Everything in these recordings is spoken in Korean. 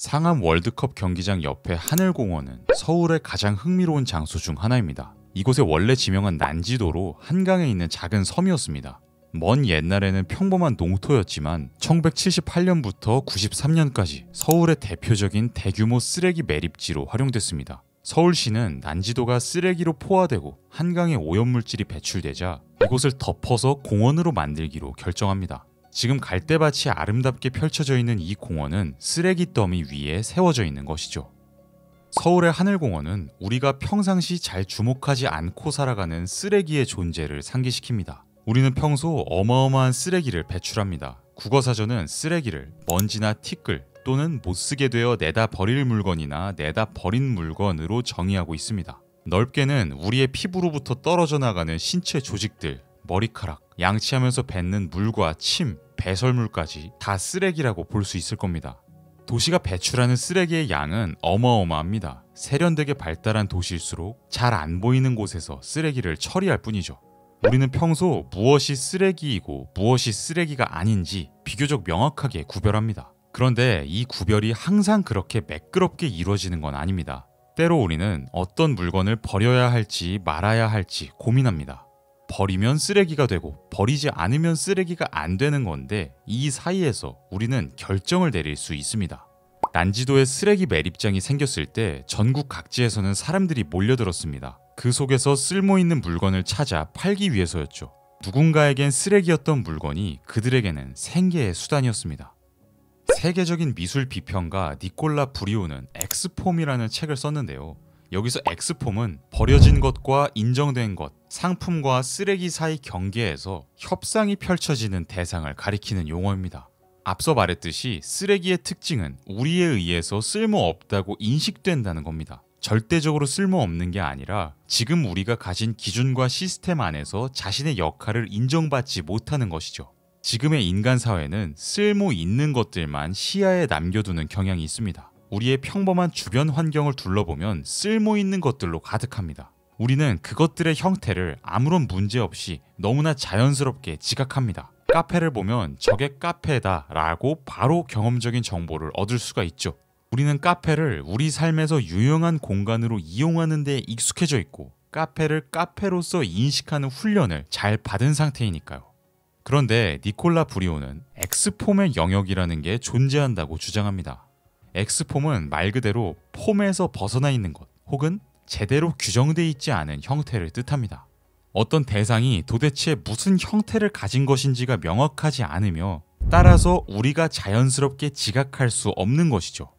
상암 월드컵 경기장 옆의 하늘공원은 서울의 가장 흥미로운 장소 중 하나입니다. 이곳의 원래 지명은 난지도로 한강에 있는 작은 섬이었습니다. 먼 옛날에는 평범한 농토였지만 1978년부터 93년까지 서울의 대표적인 대규모 쓰레기 매립지로 활용됐습니다. 서울시는 난지도가 쓰레기로 포화되고 한강에 오염물질이 배출되자 이곳을 덮어서 공원으로 만들기로 결정합니다. 지금 갈대밭이 아름답게 펼쳐져 있는 이 공원은 쓰레기 더미 위에 세워져 있는 것이죠. 서울의 하늘공원은 우리가 평상시 잘 주목하지 않고 살아가는 쓰레기의 존재를 상기시킵니다. 우리는 평소 어마어마한 쓰레기를 배출합니다. 국어사전은 쓰레기를 먼지나 티끌 또는 못쓰게 되어 내다 버릴 물건이나 내다 버린 물건으로 정의하고 있습니다. 넓게는 우리의 피부로부터 떨어져 나가는 신체 조직들, 머리카락, 양치하면서 뱉는 물과 침, 배설물까지 다 쓰레기라고 볼 수 있을 겁니다. 도시가 배출하는 쓰레기의 양은 어마어마합니다. 세련되게 발달한 도시일수록 잘 안 보이는 곳에서 쓰레기를 처리할 뿐이죠. 우리는 평소 무엇이 쓰레기이고 무엇이 쓰레기가 아닌지 비교적 명확하게 구별합니다. 그런데 이 구별이 항상 그렇게 매끄럽게 이루어지는 건 아닙니다. 때로 우리는 어떤 물건을 버려야 할지 말아야 할지 고민합니다. 버리면 쓰레기가 되고 버리지 않으면 쓰레기가 안 되는 건데 이 사이에서 우리는 결정을 내릴 수 있습니다. 난지도에 쓰레기 매립장이 생겼을 때 전국 각지에서는 사람들이 몰려들었습니다. 그 속에서 쓸모있는 물건을 찾아 팔기 위해서였죠. 누군가에겐 쓰레기였던 물건이 그들에게는 생계의 수단이었습니다. 세계적인 미술 비평가 니콜라 브리오는 엑스폼이라는 책을 썼는데요. 여기서 엑스폼은 버려진 것과 인정된 것, 상품과 쓰레기 사이 경계에서 협상이 펼쳐지는 대상을 가리키는 용어입니다. 앞서 말했듯이 쓰레기의 특징은 우리에 의해서 쓸모없다고 인식된다는 겁니다. 절대적으로 쓸모없는 게 아니라 지금 우리가 가진 기준과 시스템 안에서 자신의 역할을 인정받지 못하는 것이죠. 지금의 인간 사회는 쓸모 있는 것들만 시야에 남겨두는 경향이 있습니다. 우리의 평범한 주변 환경을 둘러보면 쓸모 있는 것들로 가득합니다. 우리는 그것들의 형태를 아무런 문제 없이 너무나 자연스럽게 지각합니다. 카페를 보면 저게 카페다 라고 바로 경험적인 정보를 얻을 수가 있죠. 우리는 카페를 우리 삶에서 유용한 공간으로 이용하는 데 익숙해져 있고 카페를 카페로서 인식하는 훈련을 잘 받은 상태이니까요. 그런데 니콜라 브리오는 엑스폼의 영역이라는 게 존재한다고 주장합니다. 엑스폼은 말 그대로 폼에서 벗어나 있는 것 혹은 제대로 규정되어 있지 않은 형태를 뜻합니다. 어떤 대상이 도대체 무슨 형태를 가진 것인지가 명확하지 않으며 따라서 우리가 자연스럽게 지각할 수 없는 것이죠.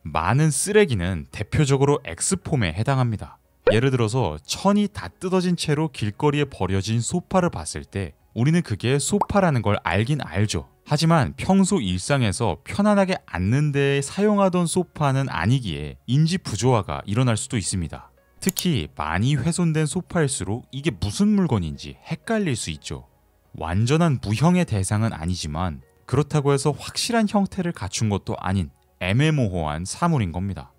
많은 쓰레기는 대표적으로 X폼에 해당합니다. 예를 들어서 천이 다 뜯어진 채로 길거리에 버려진 소파를 봤을 때 우리는 그게 소파라는 걸 알긴 알죠. 하지만 평소 일상에서 편안하게 앉는 데 사용하던 소파는 아니기에 인지 부조화가 일어날 수도 있습니다. 특히 많이 훼손된 소파일수록 이게 무슨 물건인지 헷갈릴 수 있죠. 완전한 무형의 대상은 아니지만 그렇다고 해서 확실한 형태를 갖춘 것도 아닌 애매모호한 사물인 겁니다.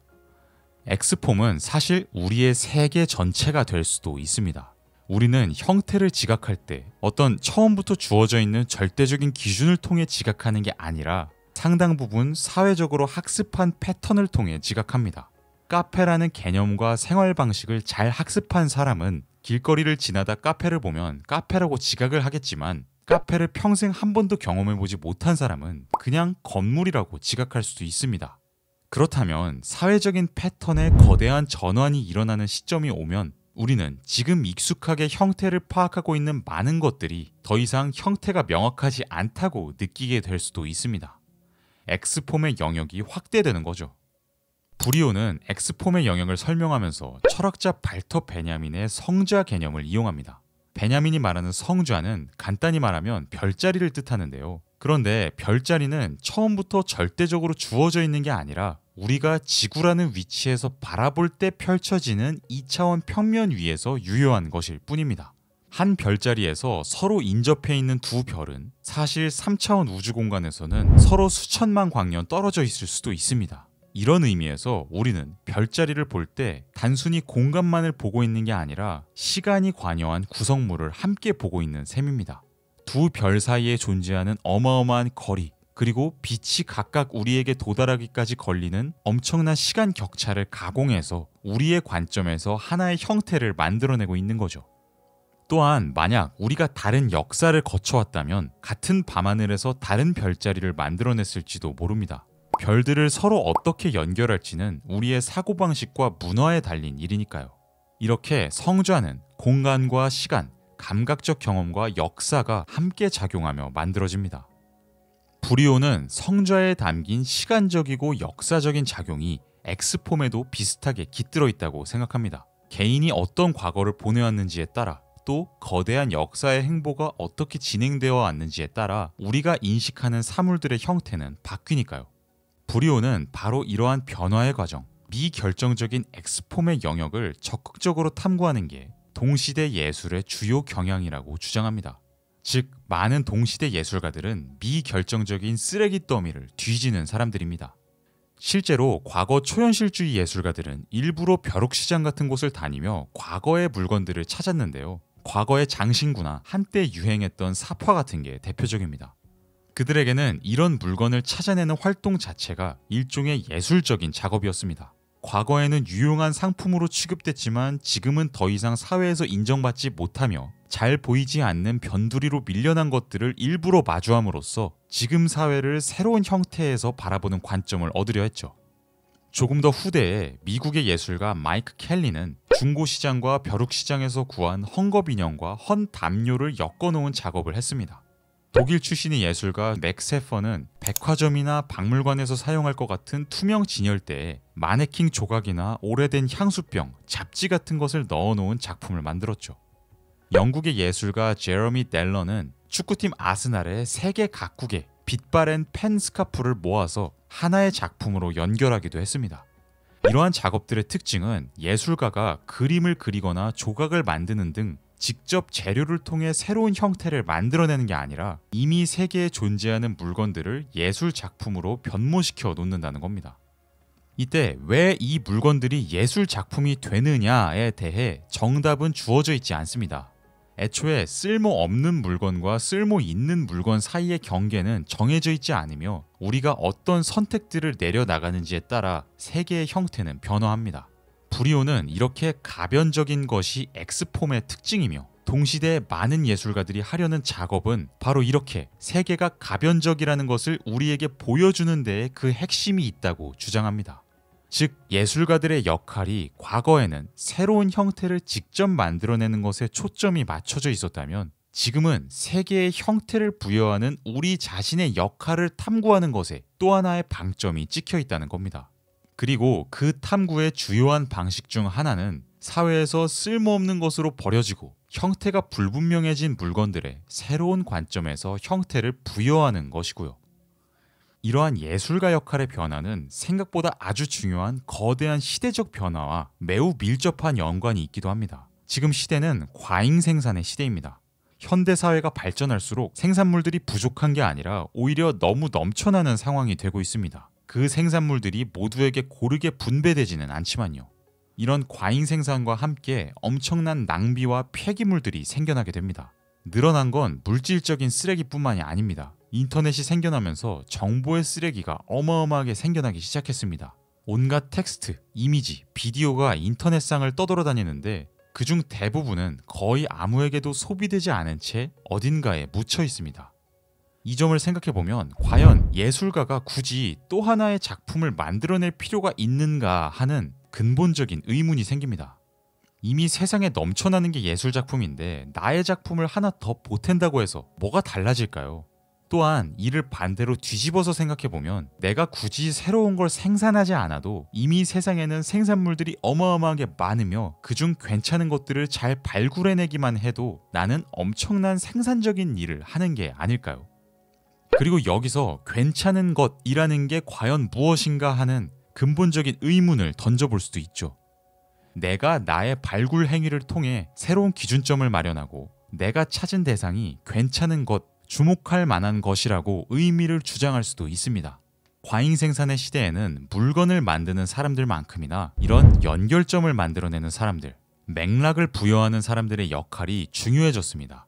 X폼은 사실 우리의 세계 전체가 될 수도 있습니다. 우리는 형태를 지각할 때 어떤 처음부터 주어져 있는 절대적인 기준을 통해 지각하는 게 아니라 상당 부분 사회적으로 학습한 패턴을 통해 지각합니다. 카페라는 개념과 생활 방식을 잘 학습한 사람은 길거리를 지나다 카페를 보면 카페라고 지각을 하겠지만 카페를 평생 한 번도 경험해보지 못한 사람은 그냥 건물이라고 지각할 수도 있습니다. 그렇다면 사회적인 패턴에 거대한 전환이 일어나는 시점이 오면 우리는 지금 익숙하게 형태를 파악하고 있는 많은 것들이 더 이상 형태가 명확하지 않다고 느끼게 될 수도 있습니다. X폼의 영역이 확대되는 거죠. 브리오는 X폼의 영역을 설명하면서 철학자 발터 베냐민의 성좌 개념을 이용합니다. 베냐민이 말하는 성좌는 간단히 말하면 별자리를 뜻하는데요. 그런데 별자리는 처음부터 절대적으로 주어져 있는 게 아니라 우리가 지구라는 위치에서 바라볼 때 펼쳐지는 2차원 평면 위에서 유효한 것일 뿐입니다. 한 별자리에서 서로 인접해 있는 두 별은 사실 3차원 우주공간에서는 서로 수천만 광년 떨어져 있을 수도 있습니다. 이런 의미에서 우리는 별자리를 볼 때 단순히 공간만을 보고 있는 게 아니라 시간이 관여한 구성물을 함께 보고 있는 셈입니다. 두 별 사이에 존재하는 어마어마한 거리, 그리고 빛이 각각 우리에게 도달하기까지 걸리는 엄청난 시간 격차를 가공해서 우리의 관점에서 하나의 형태를 만들어내고 있는 거죠. 또한 만약 우리가 다른 역사를 거쳐왔다면 같은 밤하늘에서 다른 별자리를 만들어냈을지도 모릅니다. 별들을 서로 어떻게 연결할지는 우리의 사고방식과 문화에 달린 일이니까요. 이렇게 성좌는 공간과 시간, 감각적 경험과 역사가 함께 작용하며 만들어집니다. 불이오는 성좌에 담긴 시간적이고 역사적인 작용이 X폼에도 비슷하게 깃들어 있다고 생각합니다. 개인이 어떤 과거를 보내왔는지에 따라 또 거대한 역사의 행보가 어떻게 진행되어 왔는지에 따라 우리가 인식하는 사물들의 형태는 바뀌니까요. 불이오는 바로 이러한 변화의 과정, 미결정적인 X폼의 영역을 적극적으로 탐구하는 게 동시대 예술의 주요 경향이라고 주장합니다. 즉, 많은 동시대 예술가들은 미결정적인 쓰레기 더미를 뒤지는 사람들입니다. 실제로 과거 초현실주의 예술가들은 일부러 벼룩시장 같은 곳을 다니며 과거의 물건들을 찾았는데요. 과거의 장신구나 한때 유행했던 사파 같은 게 대표적입니다. 그들에게는 이런 물건을 찾아내는 활동 자체가 일종의 예술적인 작업이었습니다. 과거에는 유용한 상품으로 취급됐지만 지금은 더 이상 사회에서 인정받지 못하며 잘 보이지 않는 변두리로 밀려난 것들을 일부러 마주함으로써 지금 사회를 새로운 형태에서 바라보는 관점을 얻으려 했죠. 조금 더 후대에 미국의 예술가 마이크 켈리는 중고시장과 벼룩시장에서 구한 헝겊인형과 헌 담요를 엮어놓은 작업을 했습니다. 독일 출신의 예술가 맥 세퍼는 백화점이나 박물관에서 사용할 것 같은 투명 진열대에 마네킹 조각이나 오래된 향수병, 잡지 같은 것을 넣어놓은 작품을 만들었죠. 영국의 예술가 제러미 넬러는 축구팀 아스날의 세계 각국의 빛바랜 펜 스카프를 모아서 하나의 작품으로 연결하기도 했습니다. 이러한 작업들의 특징은 예술가가 그림을 그리거나 조각을 만드는 등 직접 재료를 통해 새로운 형태를 만들어내는 게 아니라 이미 세계에 존재하는 물건들을 예술 작품으로 변모시켜 놓는다는 겁니다. 이때 왜 이 물건들이 예술 작품이 되느냐에 대해 정답은 주어져 있지 않습니다. 애초에 쓸모없는 물건과 쓸모 있는 물건 사이의 경계는 정해져 있지 않으며 우리가 어떤 선택들을 내려나가는지에 따라 세계의 형태는 변화합니다. 불이오는 이렇게 가변적인 것이 X폼의 특징이며 동시대에 많은 예술가들이 하려는 작업은 바로 이렇게 세계가 가변적이라는 것을 우리에게 보여주는 데에 그 핵심이 있다고 주장합니다. 즉, 예술가들의 역할이 과거에는 새로운 형태를 직접 만들어내는 것에 초점이 맞춰져 있었다면 지금은 세계의 형태를 부여하는 우리 자신의 역할을 탐구하는 것에 또 하나의 방점이 찍혀 있다는 겁니다. 그리고 그 탐구의 주요한 방식 중 하나는 사회에서 쓸모없는 것으로 버려지고 형태가 불분명해진 물건들의 새로운 관점에서 형태를 부여하는 것이고요. 이러한 예술가 역할의 변화는 생각보다 아주 중요한 거대한 시대적 변화와 매우 밀접한 연관이 있기도 합니다. 지금 시대는 과잉 생산의 시대입니다. 현대 사회가 발전할수록 생산물들이 부족한 게 아니라 오히려 너무 넘쳐나는 상황이 되고 있습니다. 그 생산물들이 모두에게 고르게 분배되지는 않지만요. 이런 과잉 생산과 함께 엄청난 낭비와 폐기물들이 생겨나게 됩니다. 늘어난 건 물질적인 쓰레기뿐만이 아닙니다. 인터넷이 생겨나면서 정보의 쓰레기가 어마어마하게 생겨나기 시작했습니다. 온갖 텍스트, 이미지, 비디오가 인터넷상을 떠돌아다니는데 그중 대부분은 거의 아무에게도 소비되지 않은 채 어딘가에 묻혀 있습니다. 이 점을 생각해보면 과연 예술가가 굳이 또 하나의 작품을 만들어낼 필요가 있는가 하는 근본적인 의문이 생깁니다. 이미 세상에 넘쳐나는 게 예술작품인데 나의 작품을 하나 더 보탠다고 해서 뭐가 달라질까요? 또한 이를 반대로 뒤집어서 생각해보면 내가 굳이 새로운 걸 생산하지 않아도 이미 세상에는 생산물들이 어마어마하게 많으며 그중 괜찮은 것들을 잘 발굴해내기만 해도 나는 엄청난 생산적인 일을 하는 게 아닐까요? 그리고 여기서 괜찮은 것이라는 게 과연 무엇인가 하는 근본적인 의문을 던져볼 수도 있죠. 내가 나의 발굴 행위를 통해 새로운 기준점을 마련하고 내가 찾은 대상이 괜찮은 것, 주목할 만한 것이라고 의미를 주장할 수도 있습니다. 과잉 생산의 시대에는 물건을 만드는 사람들만큼이나 이런 연결점을 만들어내는 사람들, 맥락을 부여하는 사람들의 역할이 중요해졌습니다.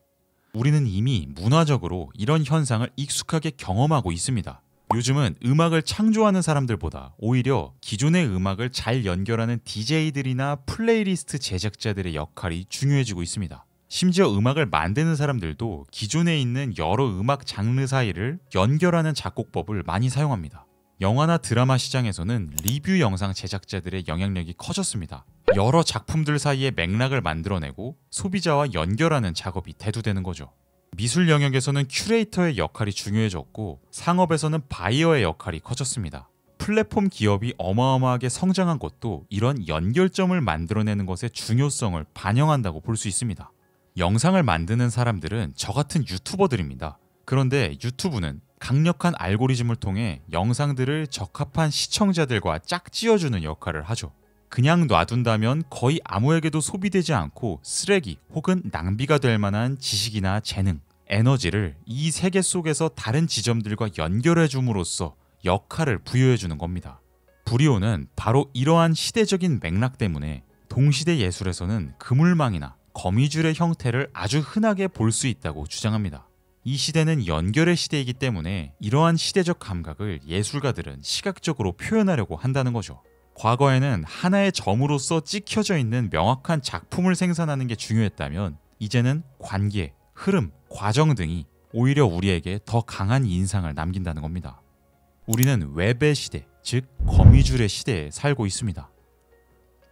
우리는 이미 문화적으로 이런 현상을 익숙하게 경험하고 있습니다. 요즘은 음악을 창조하는 사람들보다 오히려 기존의 음악을 잘 연결하는 DJ들이나 플레이리스트 제작자들의 역할이 중요해지고 있습니다. 심지어 음악을 만드는 사람들도 기존에 있는 여러 음악 장르 사이를 연결하는 작곡법을 많이 사용합니다. 영화나 드라마 시장에서는 리뷰 영상 제작자들의 영향력이 커졌습니다. 여러 작품들 사이에 맥락을 만들어내고 소비자와 연결하는 작업이 대두되는 거죠. 미술 영역에서는 큐레이터의 역할이 중요해졌고 상업에서는 바이어의 역할이 커졌습니다. 플랫폼 기업이 어마어마하게 성장한 것도 이런 연결점을 만들어내는 것의 중요성을 반영한다고 볼 수 있습니다. 영상을 만드는 사람들은 저 같은 유튜버들입니다. 그런데 유튜브는 강력한 알고리즘을 통해 영상들을 적합한 시청자들과 짝지어주는 역할을 하죠. 그냥 놔둔다면 거의 아무에게도 소비되지 않고 쓰레기 혹은 낭비가 될 만한 지식이나 재능, 에너지를 이 세계 속에서 다른 지점들과 연결해 줌으로써 역할을 부여해 주는 겁니다. 브리오는 바로 이러한 시대적인 맥락 때문에 동시대 예술에서는 그물망이나 거미줄의 형태를 아주 흔하게 볼 수 있다고 주장합니다. 이 시대는 연결의 시대이기 때문에 이러한 시대적 감각을 예술가들은 시각적으로 표현하려고 한다는 거죠. 과거에는 하나의 점으로서 찍혀져 있는 명확한 작품을 생산하는 게 중요했다면 이제는 관계, 흐름, 과정 등이 오히려 우리에게 더 강한 인상을 남긴다는 겁니다. 우리는 웹의 시대, 즉 거미줄의 시대에 살고 있습니다.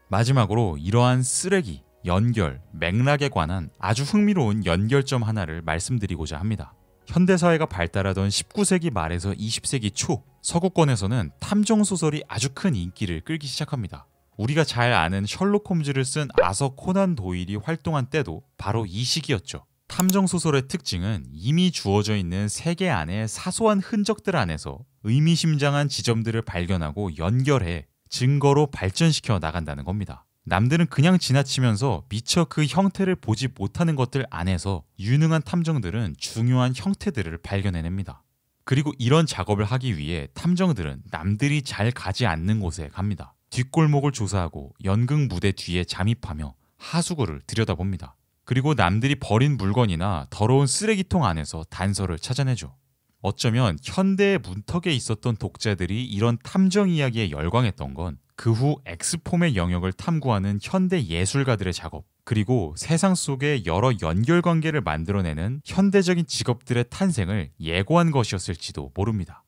마지막으로 이러한 쓰레기, 연결, 맥락에 관한 아주 흥미로운 연결점 하나를 말씀드리고자 합니다. 현대사회가 발달하던 19세기 말에서 20세기 초 서구권에서는 탐정소설이 아주 큰 인기를 끌기 시작합니다. 우리가 잘 아는 셜록 홈즈를 쓴 아서 코난 도일이 활동한 때도 바로 이 시기였죠. 탐정소설의 특징은 이미 주어져 있는 세계 안의 사소한 흔적들 안에서 의미심장한 지점들을 발견하고 연결해 증거로 발전시켜 나간다는 겁니다. 남들은 그냥 지나치면서 미처 그 형태를 보지 못하는 것들 안에서 유능한 탐정들은 중요한 형태들을 발견해냅니다. 그리고 이런 작업을 하기 위해 탐정들은 남들이 잘 가지 않는 곳에 갑니다. 뒷골목을 조사하고 연극 무대 뒤에 잠입하며 하수구를 들여다봅니다. 그리고 남들이 버린 물건이나 더러운 쓰레기통 안에서 단서를 찾아내죠. 어쩌면 현대의 문턱에 있었던 독자들이 이런 탐정 이야기에 열광했던 건 그 후 X폼의 영역을 탐구하는 현대 예술가들의 작업, 그리고 세상 속에 여러 연결관계를 만들어내는 현대적인 직업들의 탄생을 예고한 것이었을지도 모릅니다.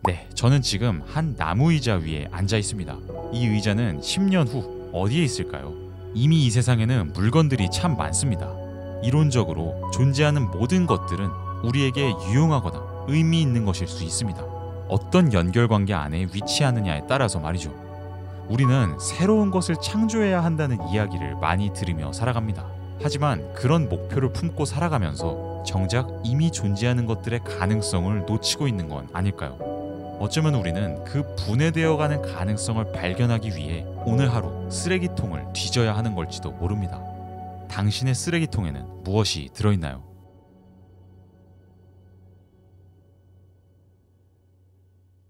네, 저는 지금 한 나무 의자 위에 앉아 있습니다. 이 의자는 10년 후 어디에 있을까요? 이미 이 세상에는 물건들이 참 많습니다. 이론적으로 존재하는 모든 것들은 우리에게 유용하거나 의미 있는 것일 수 있습니다. 어떤 연결관계 안에 위치하느냐에 따라서 말이죠. 우리는 새로운 것을 창조해야 한다는 이야기를 많이 들으며 살아갑니다. 하지만 그런 목표를 품고 살아가면서 정작 이미 존재하는 것들의 가능성을 놓치고 있는 건 아닐까요? 어쩌면 우리는 그 분해되어가는 가능성을 발견하기 위해 오늘 하루 쓰레기통을 뒤져야 하는 걸지도 모릅니다. 당신의 쓰레기통에는 무엇이 들어있나요?